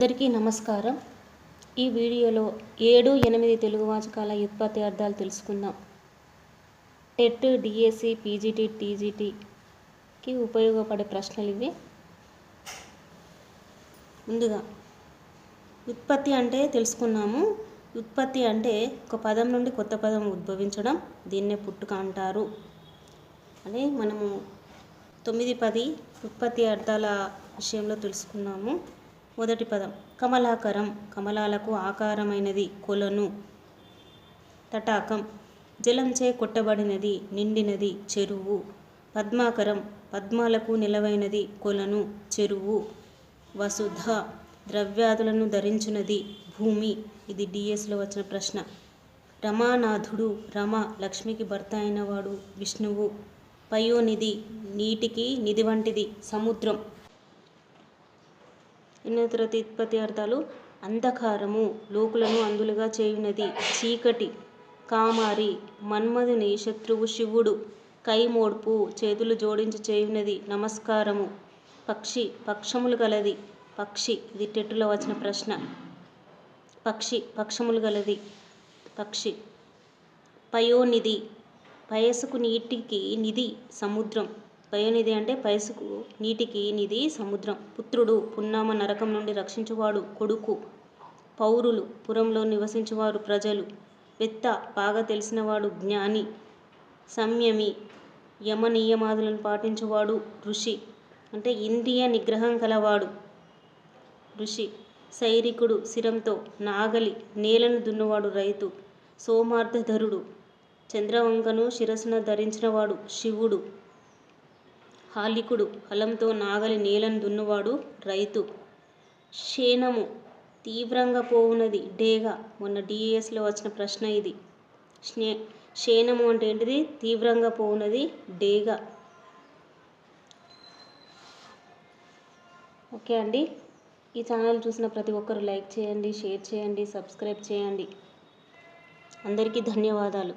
అందరికీ నమస్కారం. ఈ వీడియోలో 7, 8 తెలుగు వాచకాల వ్యుత్పత్తి అర్థాలు తెలుసుకుందాం. టెట్, డిఎస్సి, పీజీటీ, టీజీటీకి ఉపయోగపడే ప్రశ్నలు ఇవి. ముందుగా వ్యుత్పత్తి అంటే తెలుసుకున్నాము. వ్యుత్పత్తి అంటే ఒక పదం నుండి కొత్త పదం ఉద్భవించడం, దీన్నే పుట్టుక అంటారు అని మనము 9, 10 వ్యుత్పత్తి అర్థాల విషయంలో తెలుసుకున్నాము. మొదటి పదం కమలాకరం, కమలాలకు ఆకారమైనది, కొలను. తటాకం, జలంచే కొట్టబడినది, నిండినది, చెరువు. పద్మాకరం, పద్మాలకు నిలవైనది, కొలను, చెరువు. వసుధ, ద్రవ్యాదులను ధరించున్నది, భూమి. ఇది డిఎస్లో వచ్చిన ప్రశ్న. రమానాథుడు, రమ లక్ష్మికి భర్త అయినవాడు, విష్ణువు. పయోనిధి, నీటికి నిధి వంటిది, సముద్రం. ఎన్నో తరగతి వ్యుత్పత్తి అర్థాలు. అంధకారము, లోకులను అందులుగా చేయునది, చీకటి. కామారి, మన్మధుని శత్రువు శివుడు. కైమోడ్పు, చేతులు జోడించి చేయునది, నమస్కారము. పక్షి, పక్షములు గలది, పక్షి. ఇది టెట్టులో వచ్చిన ప్రశ్న. పక్షి, పక్షములు గలది, పక్షి. పయోనిధి, పయసుకు నీటికి నిధి, సముద్రం. పయోనిధి అంటే పయసుకు నీటికి నిధి, సముద్రం. పుత్రుడు, పున్నామ నరకం నుండి రక్షించువాడు, కొడుకు. పౌరులు, పురంలో నివసించువారు, ప్రజలు. వెత్త, బాగా తెలిసినవాడు, జ్ఞాని. సంయమి, యమ నియమాదులను పాటించువాడు, ఋషి. అంటే ఇంద్రియ నిగ్రహం కలవాడు, ఋషి. సైరికుడు, శిరంతో. నాగలి, నేలను దున్నువాడు, రైతు. సోమార్ధధరుడు, చంద్రవంకను శిరస్సున ధరించినవాడు, శివుడు. హాలికుడు, హలంతో నాగలి నేలను దున్నువాడు, రైతు. శేనము, తీవ్రంగా పోవునది, డేగ. మొన్న డిఎస్లో వచ్చిన ప్రశ్న ఇది. శేనము అంటే ఏంటిది? తీవ్రంగా పోవునది, డేగ. ఓకే అండి. ఈ ఛానల్ చూసిన ప్రతి ఒక్కరు లైక్ చేయండి, షేర్ చేయండి, సబ్స్క్రైబ్ చేయండి. అందరికీ ధన్యవాదాలు.